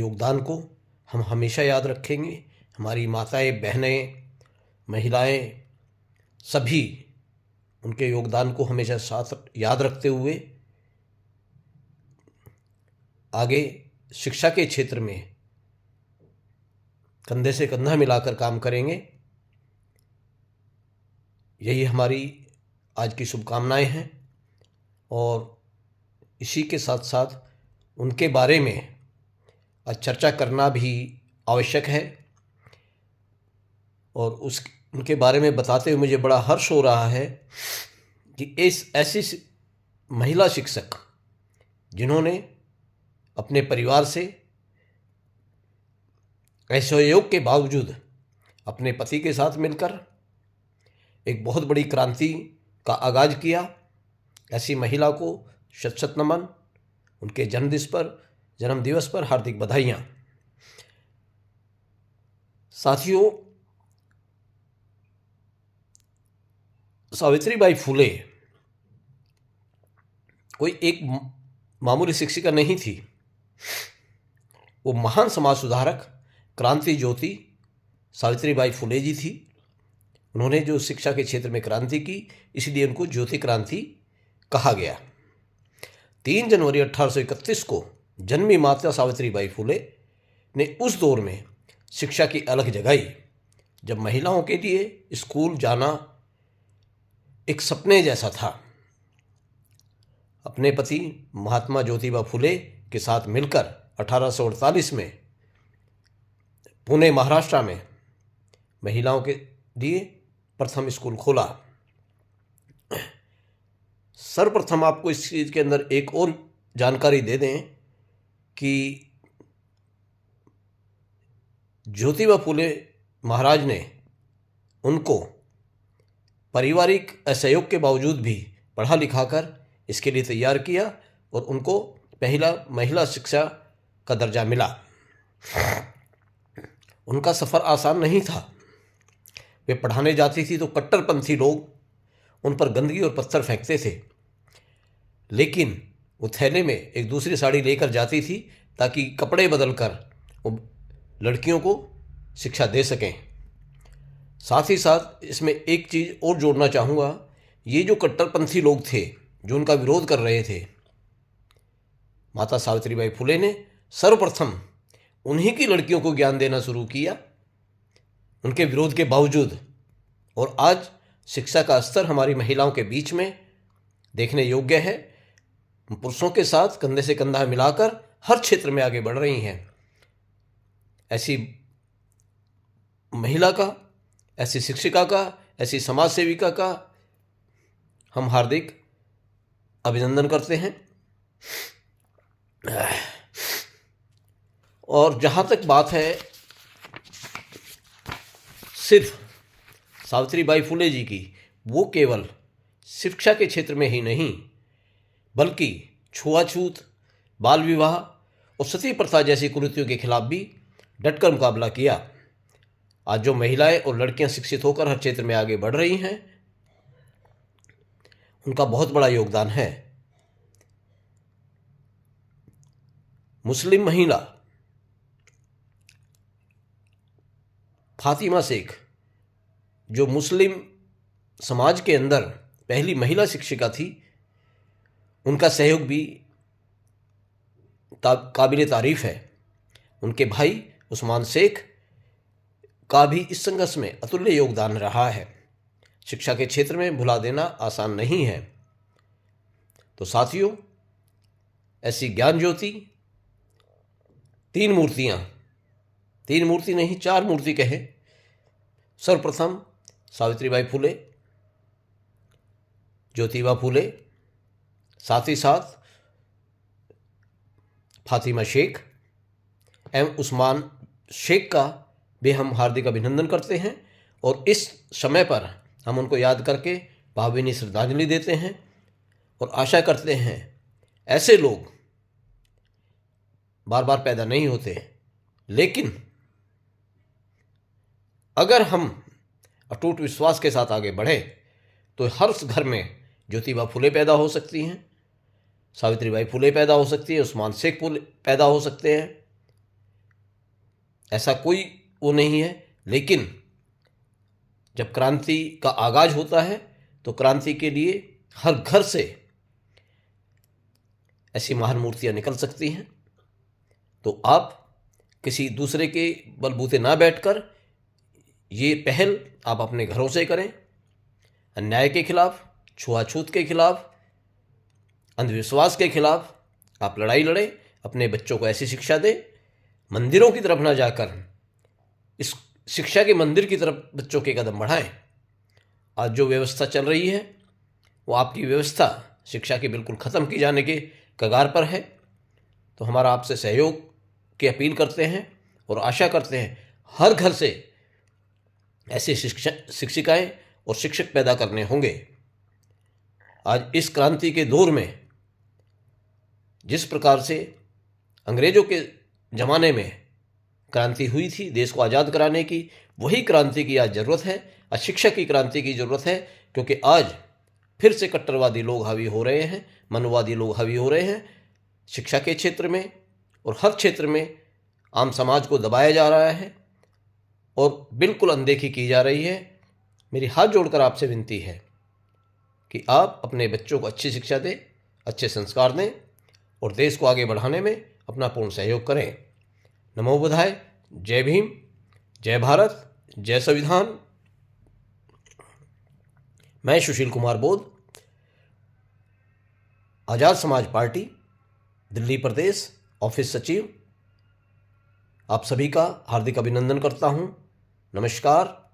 योगदान को हम हमेशा याद रखेंगे। हमारी माताएं, बहनें, महिलाएं सभी उनके योगदान को हमेशा साथ याद रखते हुए आगे शिक्षा के क्षेत्र में कंधे से कंधा मिलाकर काम करेंगे। यही हमारी आज की शुभकामनाएं हैं और इसी के साथ साथ उनके बारे में आज चर्चा करना भी आवश्यक है। और उनके बारे में बताते हुए मुझे बड़ा हर्ष हो रहा है कि ऐसी महिला शिक्षक जिन्होंने अपने परिवार से असहयोग के बावजूद अपने पति के साथ मिलकर एक बहुत बड़ी क्रांति का आगाज किया, ऐसी महिला को शत शत नमन। उनके जन्मदिवस पर हार्दिक बधाइयाँ। साथियों, सावित्रीबाई फुले कोई एक मामूली शिक्षिका नहीं थी। वो महान समाज सुधारक, क्रांति ज्योति सावित्रीबाई फुले जी थी। उन्होंने जो शिक्षा के क्षेत्र में क्रांति की, इसलिए उनको ज्योति क्रांति कहा गया। 3 जनवरी 1831 को जन्मी माता सावित्रीबाई फुले ने उस दौर में शिक्षा की अलग जगाई जब महिलाओं के लिए स्कूल जाना एक सपने जैसा था। अपने पति महात्मा ज्योतिबा फुले के साथ मिलकर 1848 में पुणे, महाराष्ट्र में महिलाओं के लिए प्रथम स्कूल खोला। सर्वप्रथम आपको इस चीज़ के अंदर एक और जानकारी दे दें कि ज्योतिबा फुले महाराज ने उनको पारिवारिक असहयोग के बावजूद भी पढ़ा लिखाकर इसके लिए तैयार किया और उनको पहला महिला शिक्षा का दर्जा मिला। उनका सफ़र आसान नहीं था। वे पढ़ाने जाती थी तो कट्टरपंथी लोग उन पर गंदगी और पत्थर फेंकते थे, लेकिन वो थैले में एक दूसरी साड़ी लेकर जाती थी ताकि कपड़े बदलकर वो लड़कियों को शिक्षा दे सकें। साथ ही साथ इसमें एक चीज़ और जोड़ना चाहूँगा, ये जो कट्टरपंथी लोग थे जो उनका विरोध कर रहे थे, माता सावित्रीबाई फुले ने सर्वप्रथम उन्हीं की लड़कियों को ज्ञान देना शुरू किया उनके विरोध के बावजूद। और आज शिक्षा का स्तर हमारी महिलाओं के बीच में देखने योग्य है। पुरुषों के साथ कंधे से कंधा मिलाकर हर क्षेत्र में आगे बढ़ रही हैं। ऐसी महिला का, ऐसी शिक्षिका का, ऐसी समाज सेविका का हम हार्दिक अभिनंदन करते हैं। और जहाँ तक बात है सिर्फ सावित्रीबाई फुले जी की, वो केवल शिक्षा के क्षेत्र में ही नहीं बल्कि छुआछूत, बाल विवाह और सती प्रथा जैसी कुरीतियों के खिलाफ भी डटकर मुकाबला किया। आज जो महिलाएं और लड़कियां शिक्षित होकर हर क्षेत्र में आगे बढ़ रही हैं, उनका बहुत बड़ा योगदान है। मुस्लिम महिला फातिमा शेख, जो मुस्लिम समाज के अंदर पहली महिला शिक्षिका थी, उनका सहयोग भी काबिल तारीफ है। उनके भाई उस्मान शेख का भी इस संघर्ष में अतुल्य योगदान रहा है। शिक्षा के क्षेत्र में भुला देना आसान नहीं है। तो साथियों, ऐसी ज्ञान ज्योति, 3 मूर्तियाँ, 3 मूर्ति नहीं 4 मूर्ति कहें। सर्वप्रथम सावित्रीबाई फुले, ज्योतिबा फुले, साथ ही साथ फातिमा शेख एवं उस्मान शेख का भी हम हार्दिक अभिनंदन करते हैं। और इस समय पर हम उनको याद करके भावभीनी श्रद्धांजलि देते हैं और आशा करते हैं ऐसे लोग बार बार पैदा नहीं होते, लेकिन अगर हम अटूट विश्वास के साथ आगे बढ़े तो हर घर में ज्योतिबा फुले पैदा हो सकती हैं, सावित्रीबाई फुले पैदा हो सकती है, उस्मान शेख फुले पैदा हो सकते हैं। ऐसा कोई वो नहीं है, लेकिन जब क्रांति का आगाज होता है तो क्रांति के लिए हर घर से ऐसी महान मूर्तियां निकल सकती हैं। तो आप किसी दूसरे के बलबूते ना बैठकर ये पहल आप अपने घरों से करें। अन्याय के खिलाफ, छुआछूत के खिलाफ, अंधविश्वास के खिलाफ आप लड़ाई लड़ें। अपने बच्चों को ऐसी शिक्षा दें, मंदिरों की तरफ ना जाकर इस शिक्षा के मंदिर की तरफ बच्चों के कदम बढ़ाएं। आज जो व्यवस्था चल रही है वो आपकी व्यवस्था शिक्षा की बिल्कुल ख़त्म की जाने के कगार पर है। तो हमारा आपसे सहयोग की अपील करते हैं और आशा करते हैं हर घर से ऐसे शिक्षिकाएं और शिक्षक पैदा करने होंगे। आज इस क्रांति के दौर में जिस प्रकार से अंग्रेजों के ज़माने में क्रांति हुई थी देश को आज़ाद कराने की, वही क्रांति की आज ज़रूरत है। आज शिक्षा की क्रांति की ज़रूरत है, क्योंकि आज फिर से कट्टरवादी लोग हावी हो रहे हैं, मनवादी लोग हावी हो रहे हैं। शिक्षा के क्षेत्र में और हर क्षेत्र में आम समाज को दबाया जा रहा है और बिल्कुल अनदेखी की जा रही है। मेरी हाथ जोड़कर आपसे विनती है कि आप अपने बच्चों को अच्छी शिक्षा दें, अच्छे संस्कार दें और देश को आगे बढ़ाने में अपना पूर्ण सहयोग करें। नमो बुद्धाय। जय भीम, जय भारत, जय संविधान। मैं सुशील कुमार बोध, आज़ाद समाज पार्टी दिल्ली प्रदेश ऑफिस सचिव, आप सभी का हार्दिक अभिनंदन करता हूं। नमस्कार।